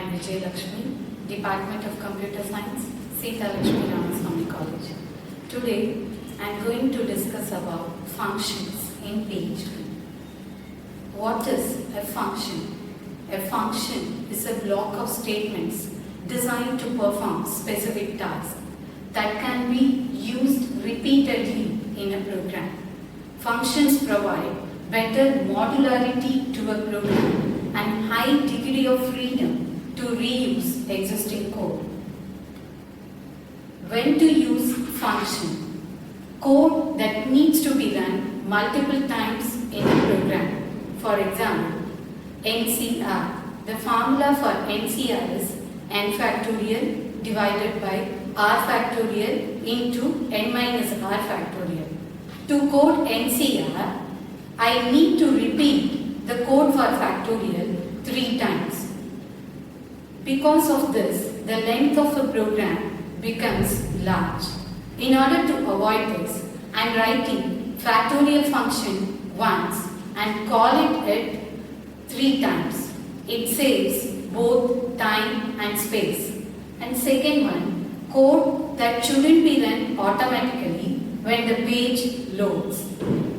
am Vijay Lakshmi, Department of Computer Science, Sita Lakshmi Ramaswamy College. Today, I am going to discuss about functions in PHP. What is a function? A function is a block of statements designed to perform specific tasks that can be used repeatedly in a program. Functions provide better modularity to a program and high degree of freedom to reuse existing code. When to use function? Code that needs to be run multiple times in a program. For example, NCR. The formula for NCR is n factorial divided by r factorial into n minus r factorial. To code NCR, I need to repeat the code for factorial 3 times. Because of this, the length of a program becomes large. In order to avoid this, I am writing factorial function once and call it 3 times. It saves both time and space. And second one, code that shouldn't be run automatically when the page loads.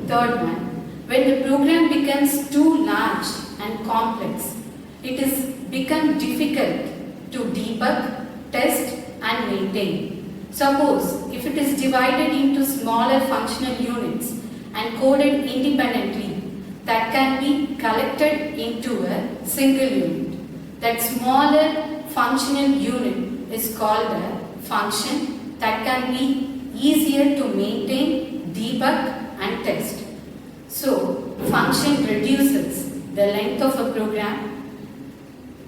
Third one, when the program becomes too large and complex, it is become difficult to debug, test and maintain. Suppose if it is divided into smaller functional units and coded independently, that can be collected into a single unit. That smaller functional unit is called a function that can be easier to maintain, debug and test. So, function reduces the length of a program.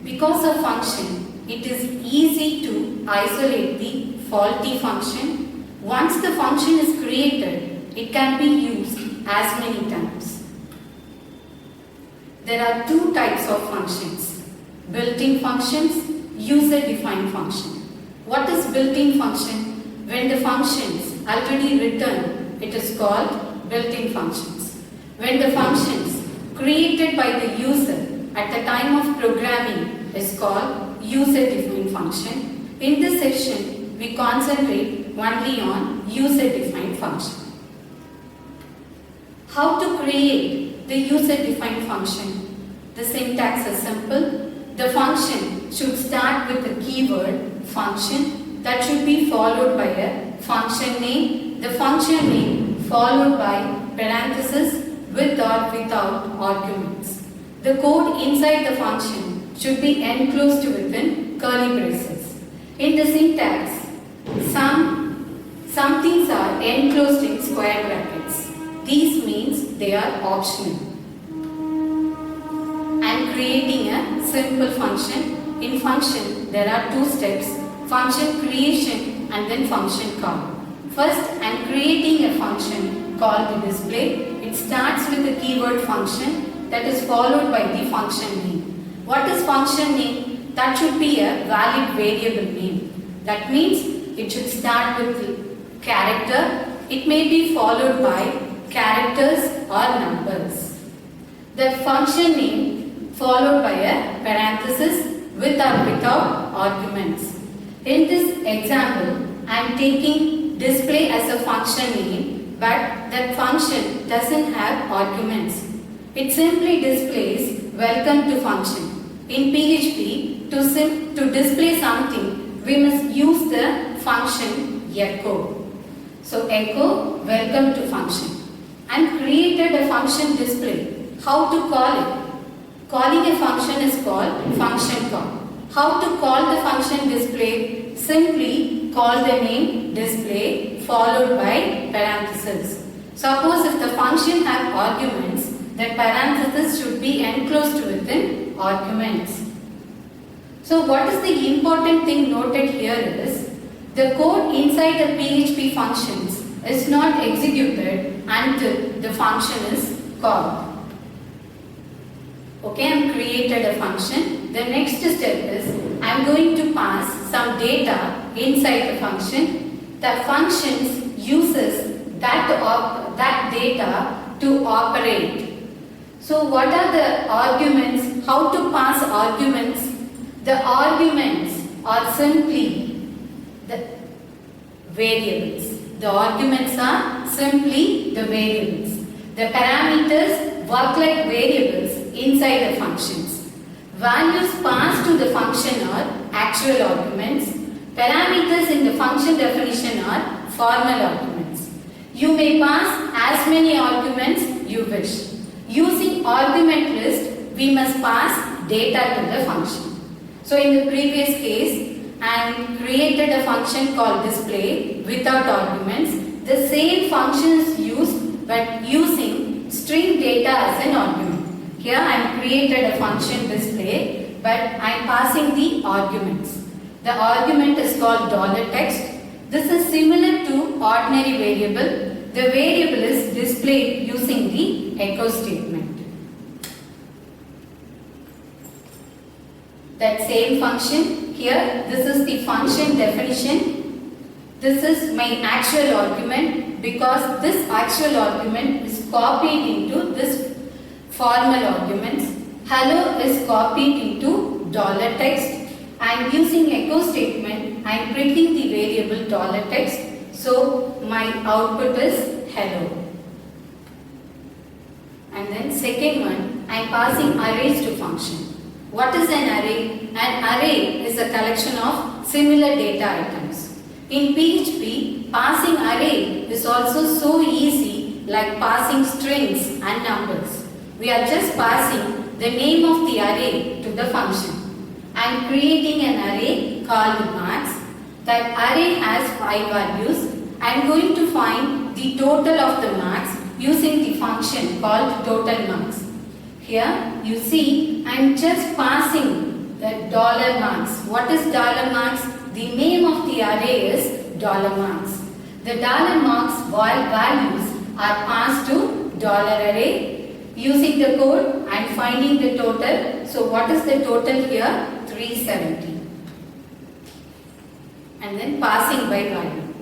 Because of function, it is easy to isolate the faulty function. Once the function is created, it can be used as many times. There are 2 types of functions: built-in functions, user-defined function. What is built-in function? When the functions already written, it is called built-in functions. When the functions created by the user at the time of programming is called user-defined function. In this session, we concentrate only on user-defined function. How to create the user-defined function? The syntax is simple. The function should start with the keyword function that should be followed by a function name. The function name followed by parenthesis with or without arguments. The code inside the function should be enclosed within curly braces. In the syntax, some things are enclosed in square brackets. These means they are optional. And creating a simple function. In function, there are 2 steps: function creation and then function call. First, I am creating a function called the display. It starts with the keyword function that is followed by the function name. What is function name? That should be a valid variable name. That means it should start with character. It may be followed by characters or numbers. The function name followed by a parenthesis with or without arguments. In this example, I am taking display as a function name, but that function doesn't have arguments. It simply displays welcome to function. In PHP, to display something, we must use the function echo. So echo welcome to function. And created a function display. How to call it? Calling a function is called function call. How to call the function display? Simply call the name display followed by parentheses. Suppose if the function have arguments, then parentheses should be enclosed within arguments. So what is the important thing noted here is, the code inside the PHP functions is not executed until the function is called. Okay, I have created a function. The next step is, I am going to pass some data inside the function. The function uses that data to operate. So what are the arguments? How to pass arguments? The arguments are simply the variables. The arguments are simply the variables. The parameters work like variables inside the functions. Values passed to the function are actual arguments. Parameters in the function definition are formal arguments. You may pass as many arguments you wish. Using argument list, we must pass data to the function. So in the previous case, I created a function called display without arguments. The same function is used but using string data as an argument. Here I am created a function display but I am passing the arguments. The argument is called $text. This is similar to ordinary variable. The variable is displayed using the echo statement. That same function here, this is the function definition. This is my actual argument because this actual argument is copied into this formal arguments. Hello is copied into $text. I am using echo statement. I am printing the variable $text. So my output is hello. And then second one, I am passing arrays to function. What is an array? An array is a collection of similar data items. In PHP, passing array is also so easy like passing strings and numbers. We are just passing the name of the array to the function. I am creating an array called max. That array has 5 values. I am going to find the total of the max using the function called total max. Here you see I am just passing the $max. What is $max? The name of the array is $max. The $max values are passed to $array. Using the code I am finding the total. So what is the total here? 370. And then passing by value.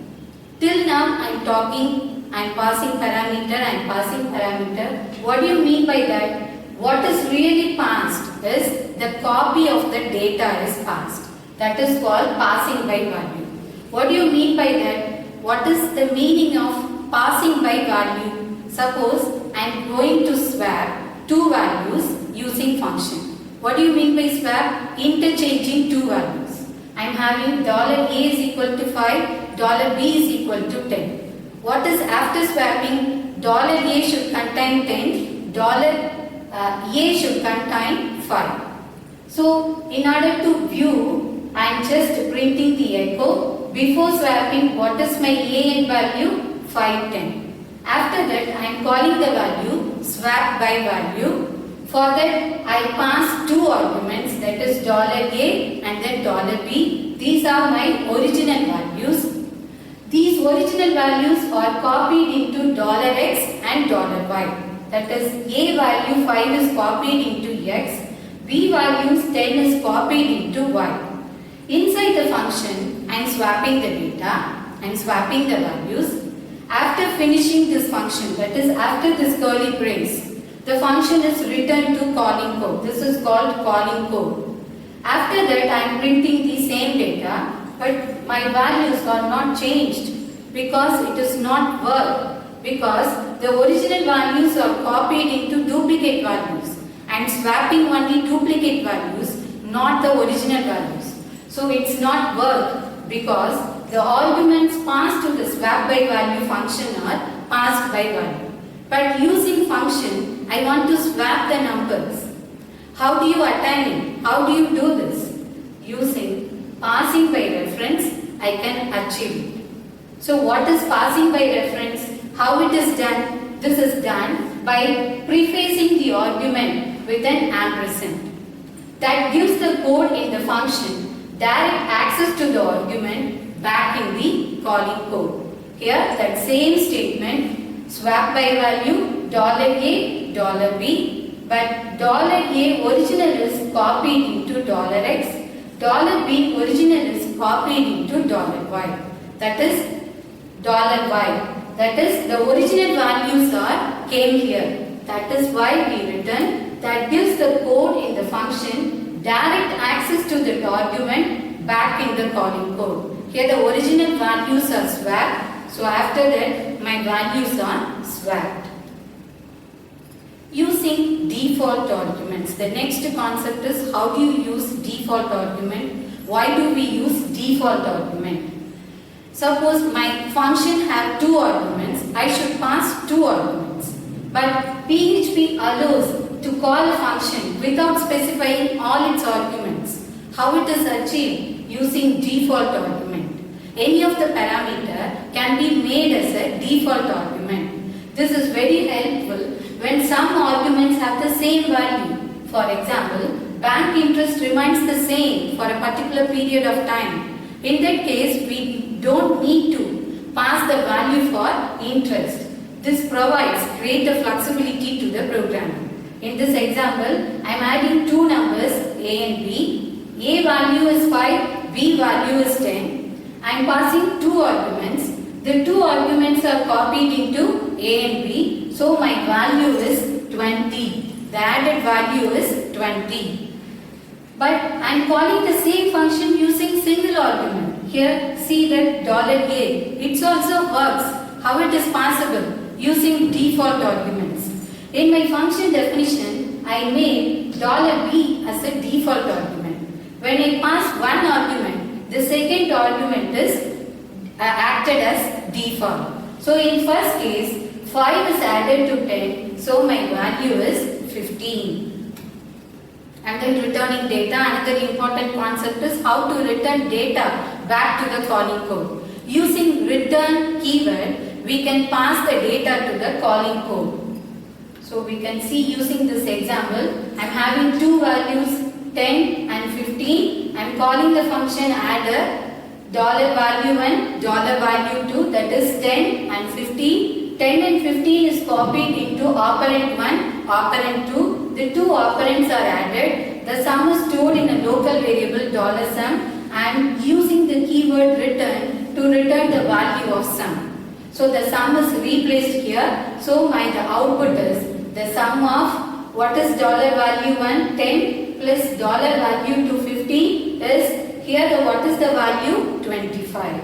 Till now I am talking, I am passing parameter, I am passing parameter. What do you mean by that? What is really passed is the copy of the data is passed. That is called passing by value. What do you mean by that? What is the meaning of passing by value? Suppose I am going to swap two values using function. What do you mean by swap? Interchanging two values. I am having $a is equal to 5, $b is equal to 10. What is after swapping? $a should contain 10, A should contain 5. So, in order to view, I am just printing the echo. Before swapping, what is my A value? 5, 10. After that, I am calling the value swap by value. For that, I pass two arguments, that is $a and then $b. These are my original values. These original values are copied into $x and $y. That is A value 5 is copied into X, B values 10 is copied into Y. Inside the function, I am swapping the data, I am swapping the values. After finishing this function, that is after this curly brace, the function is returned to calling code. This is called calling code. After that, I am printing the same data, but my values are not changed because it is not work. Because the original values are copied into duplicate values. I am swapping only duplicate values, not the original values. So it's not work because the arguments passed to the swap by value function are passed by value. But using function, I want to swap the numbers. How do you attain it? How do you do this? Using passing by reference, I can achieve it. So what is passing by reference? How it is done? This is done by prefacing the argument with an ampersand. That gives the code in the function direct access to the argument back in the calling code. Here that same statement swap by value $a, $b, but $a original is copied into $x, $b original is copied into $y. That is $y. That is, the original values came here. That is why we return. That gives the code in the function direct access to the argument back in the calling code. Here the original values are swapped, so after that my values are swapped. Using default arguments. The next concept is how do you use default argument? Why do we use default argument? Suppose my function have two arguments, I should pass two arguments. But PHP allows to call a function without specifying all its arguments. How it is achieved? Using default argument. Any of the parameter can be made as a default argument. This is very helpful when some arguments have the same value. For example, bank interest remains the same for a particular period of time. In that case, we don't need to pass the value for interest. This provides greater flexibility to the program. In this example, I am adding two numbers A and B. A value is 5, B value is 10. I am passing two arguments. The two arguments are copied into A and B. So my value is 20. The added value is 20. But I am calling the same function using single argument. Here see that $A. It also works. How it is possible? Using default arguments. In my function definition, I made $B as a default argument. When I pass one argument, the second argument is acted as default. So in first case, 5 is added to 10, so my value is 15. And then returning data, another important concept is how to return data back to the calling code. Using return keyword, we can pass the data to the calling code. So we can see using this example, I am having two values 10 and 15. I am calling the function adder $value1, $value2, that is 10 and 15. 10 and 15 is copied into operand 1, operand 2. The two operands are added. The sum is stored in a local variable $sum and using the keyword return to return the value of sum. So the sum is replaced here. So the output is the sum of what is $value1 10 plus $value2 15 is here what is the value 25.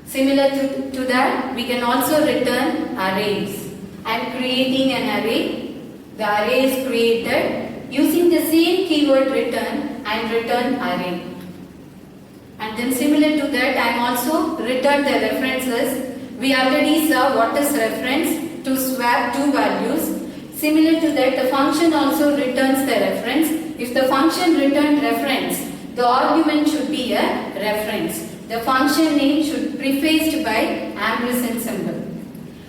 Similar to that, we can also return arrays. I am creating an array. The array is created using the same keyword return and return array. And then similar to that, I am also return the references. We already saw what is reference to swap two values. Similar to that, the function also returns the reference. If the function returned reference, the argument should be a reference. The function name should be prefaced by ampersand symbol.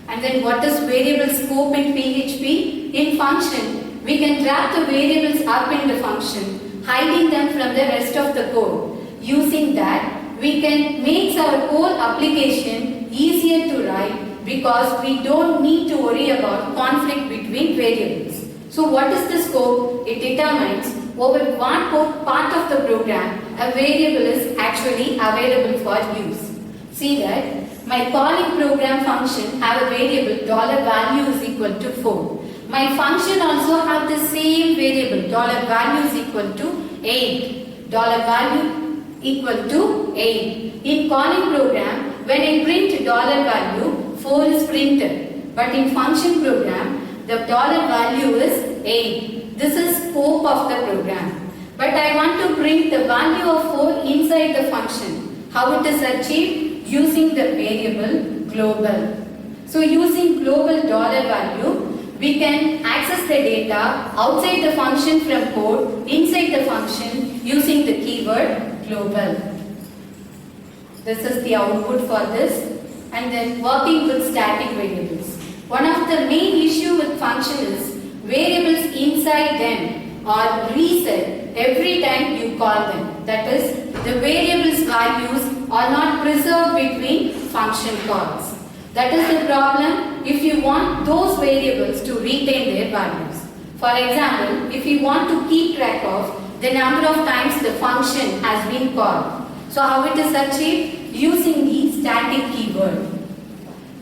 And then what is variable scope in PHP? In function, we can wrap the variables up in the function, hiding them from the rest of the code. Using that, we can make our whole application easier to write because we don't need to worry about conflict between variables. So what is the scope? It determines over what part of the program a variable is actually available for use. See that my calling program function have a variable $value is equal to 4. My function also have the same variable $value is equal to 8. $value equal to 8. In calling program, when I print $value, 4 is printed. But in function program, the $value is 8. This is scope of the program. But I want to print the value of 4 inside the function. How it is achieved? Using the variable global. So using global $value, we can access the data outside the function from code, inside the function using the keyword global. This is the output for this. And then working with static variables. One of the main issue with function is variables inside them are reset every time you call them. That is, the variables values are not preserved between function calls. That is the problem if you want those variables to retain their values. For example, if you want to keep track of the number of times the function has been called. So how it is achieved? Using the static keyword.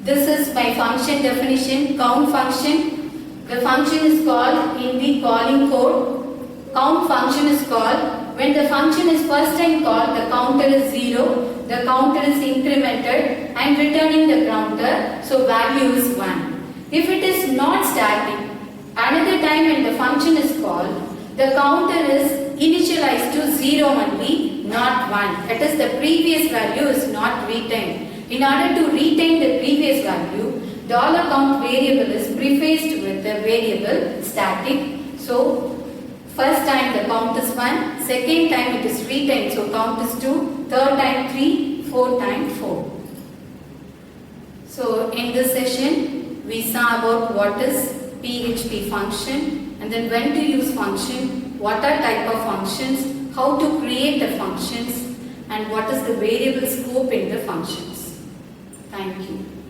This is my function definition, count function. The function is called in the calling code count function is called. When the function is first time called, the counter is 0, the counter is incremented and returning the counter, so value is 1. If it is not static, another time when the function is called, the counter is initialized to 0 only, not 1. That is, the previous value is not retained. In order to retain the previous value, $count variable is prefaced with the variable static. So, first time the count is 1, second time it is retained, so count is 2, third time 3, fourth time 4. So in this session we saw about what is PHP function and then when to use function, what are type of functions, how to create the functions and what is the variable scope in the functions. Thank you.